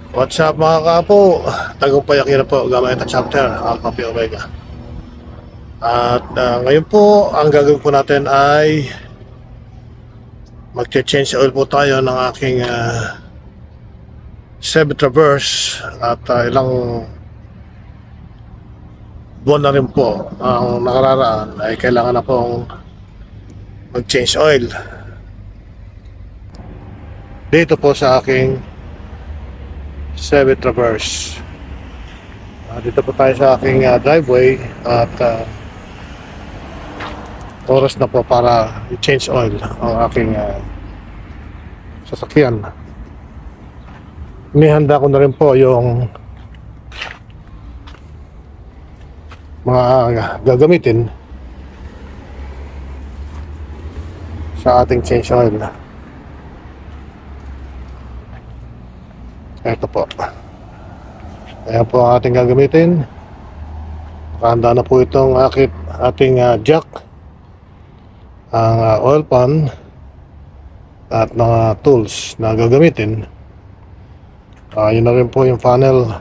What's up mga kapo? Tagumpay Akira po, Gamma Eta Chapter, Alpha Pi Omega. At ngayon po, ang gagawin po natin ay mag-change oil po tayo ng aking Chevy Traverse. At ilang buwan na rin po ang nakararaan ay kailangan na pong mag-change oil dito po sa aking Chevy Traverse. Dito po tayo sa aking driveway at oras na po para i-change oil ang aking sasakyan. Inihanda ko na rin po yung mga gagamitin sa ating change oil. Ito po. Ayan po ang ating gagamitin. Nakahanda na po itong ating jack, ang oil pan at mga tools na gagamitin. Yun na rin po yung funnel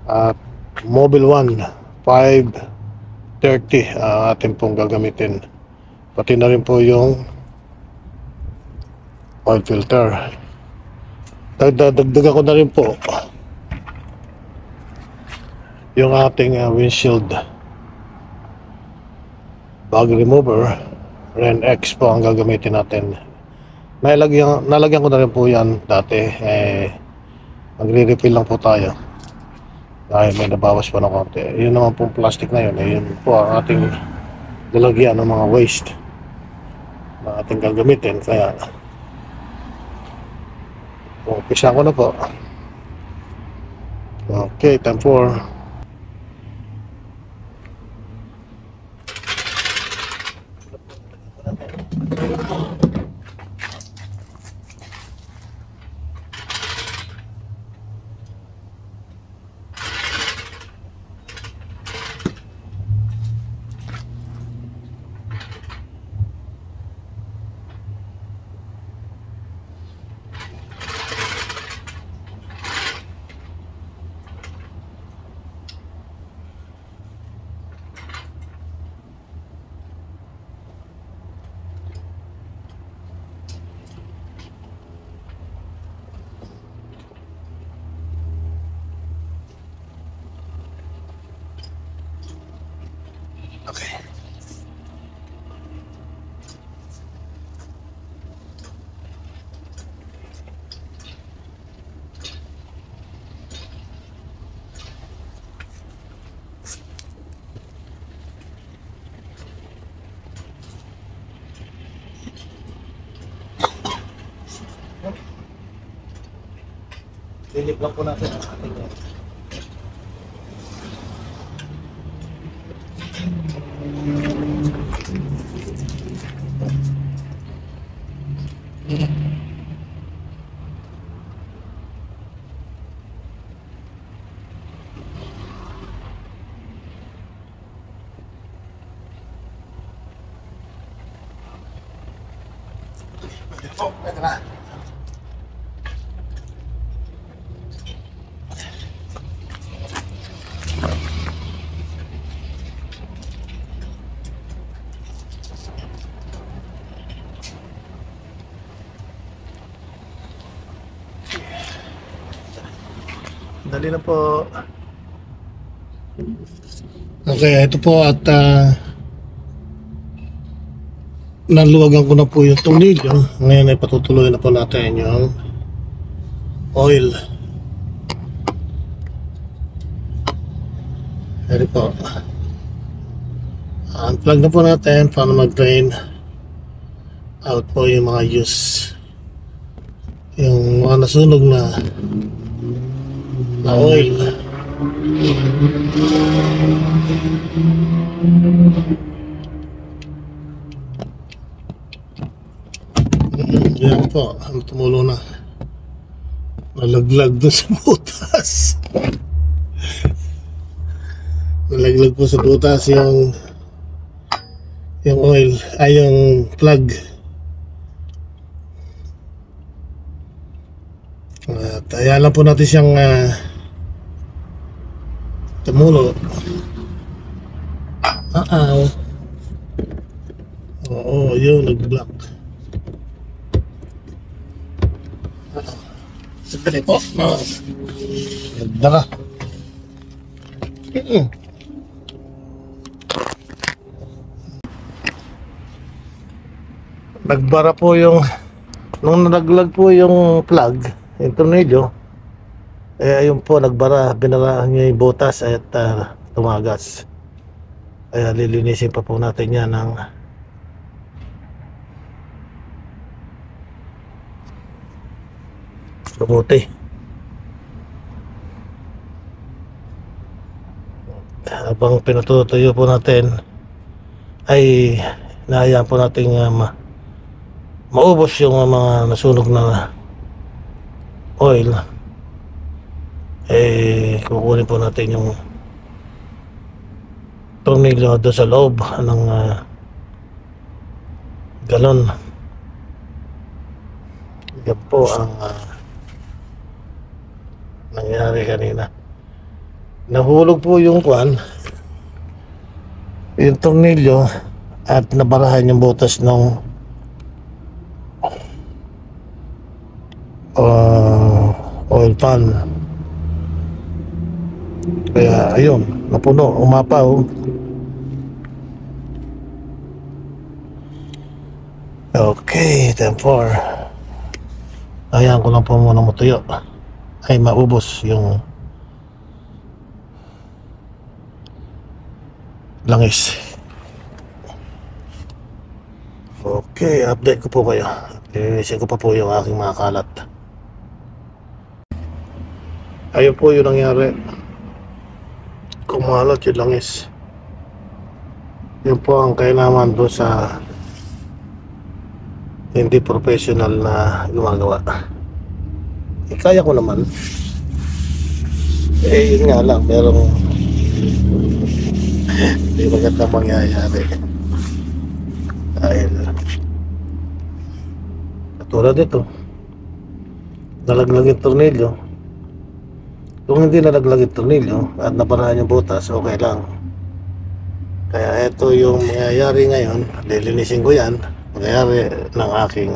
at Mobil 1 530 ang ating pong gagamitin. Pati na rin po yung oil filter. Dagdagan ko na rin po yung ating windshield bag remover. Ren X po ang gagamitin natin. Nalagyan ko na rin po yan dati. Magre-refill lang po tayo dahil may nabawas pa ng konti. Yun naman pong plastic na yun, yun po ang ating lalagyan ng mga waste na ating gagamitin. Kaya umpisa ko na po. Okay, time for okay. Dilip lang po natin ang ating ito na. Dali na po. Okay, ito po at naluwagan ko na po yung tornilyo. Ngayon ay patutuloy na po natin yung oil. Ito po. Unplug na po natin para mag-drain out po yung mga use, yung mga nasunog na oil. Yan po, tumulo na. Nalaglag doon sa butas. Nalaglag po sa butas yung oil, ay yung plug. At hayaan lang po natin siyang tumulo. Oo, yun, nag-block. Sandali po. Nagdara. Nagbara po yung nung nalaglag po yung plug, yung tornilyo, ayun po, nagbara, binara niya yung butas at tumagas. Kaya lilinisin pa po natin yan ng mabuti. Habang pinatutuyo po natin ay nahayaan po natin maubos yung mga nasunog na oil. Kukunin po natin yung tornilyo doon sa loob ng galon. Yan po ang nangyari kanina. Nahulog po yung yung tornilyo at nabarahan yung butas ng oil pan. Kaya ayun, napuno, umapaw. Okay, 10-4. Ayan ko lang po muna matuyo ay maubos yung langis. Okay, update ko po kayo. Lilinisin ko pa po yung aking mga kalat. Ayun po yung nangyari. Kumalat yung langis. Yun po ang kailangan doon sa hindi professional na gumagawa. Kaya ko naman. Yun nga lang, merong hindi maganda mangyayari. Dahil katulad ito, nalaglag yung tornilyo. Kung hindi nalaglag yung tornilyo at nabarahan yung butas, okay lang. Kaya ito yung mangyayari ngayon. Lilinisin ko yan. Mangyayari ng aking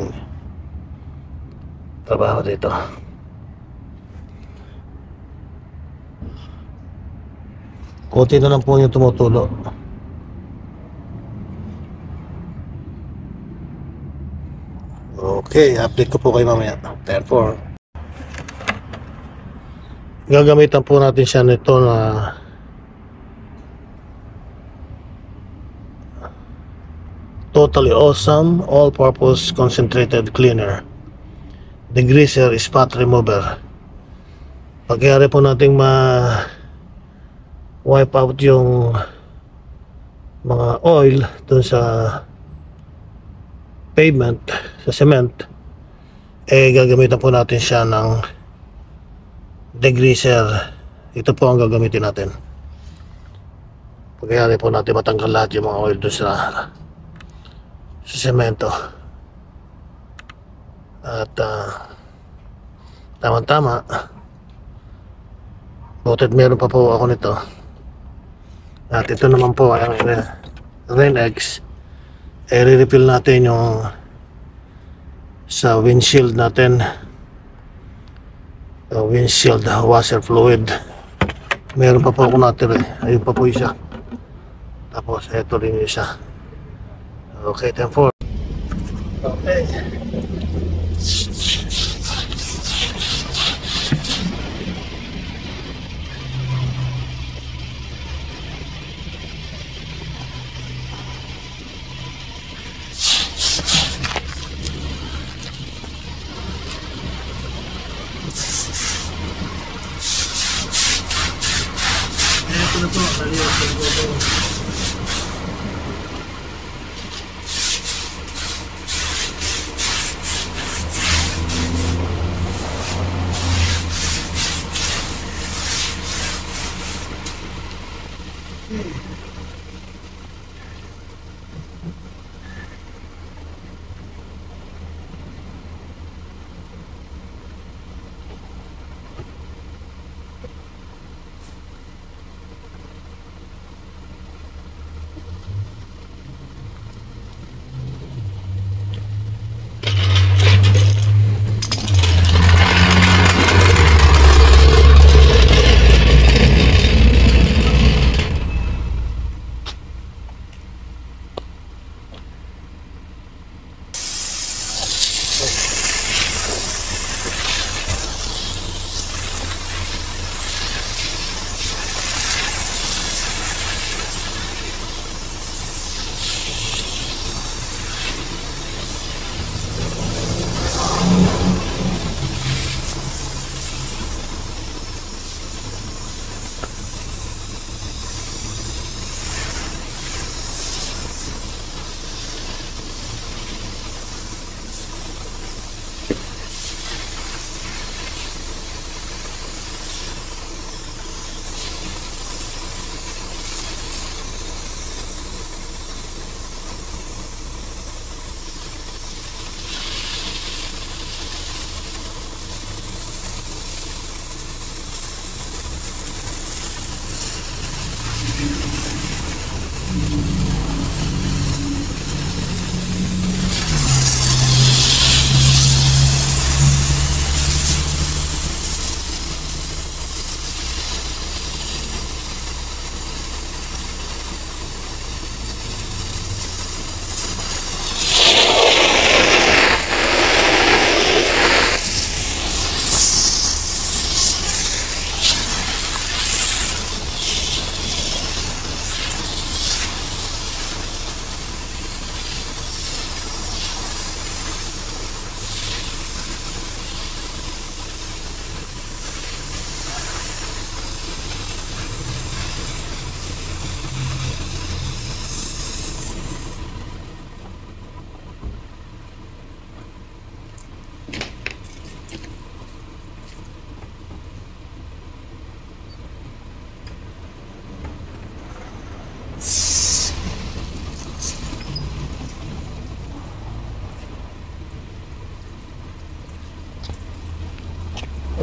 trabaho dito. Kunti na lang po yung tumutulo. Okay, update ko po kayo mamaya. 10-4. Gagamitan po natin siya nito na Totally Awesome All-Purpose Concentrated Cleaner, Degreaser Spot Remover. Pagkayari po nating wipe out yung mga oil dun sa pavement, sa cement, gagamitan po natin siya ng degreaser. Ito po ang gagamitin natin. Pagkayari po natin matanggal lahat yung mga oil dun sa semento. At tama-tama, butit meron pa po ako nito. At ito naman po ang Rain-X. I-refill natin yung sa windshield natin, windshield washer fluid. Meron pa po ako natin ayun pa po isa. Tapos ito rin yung isa. Okay, 10-4. Okay. Ito na po, naliwas ko.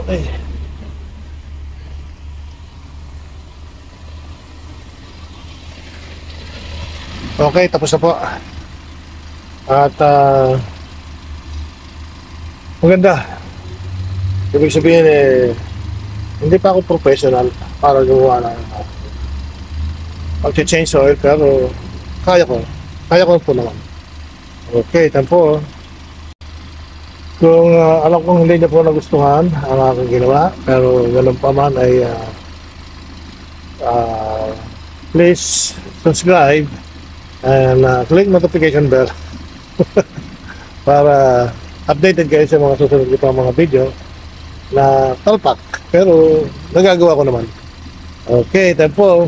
Okay. Okay, tapos na po. At maganda. Ibig sabihin hindi pa ako professional para gumawa ng pag-change oil, pero kaya ko. Kaya ko po naman. Okay, tampo. Kung alam kong hindi niyo po nagustuhan ang aking ginawa, pero ganun pa man ay please subscribe and click notification bell para updated kayo sa mga susunod ko pang mga video na talpak, pero nagagawa ko naman. Okay, tempo.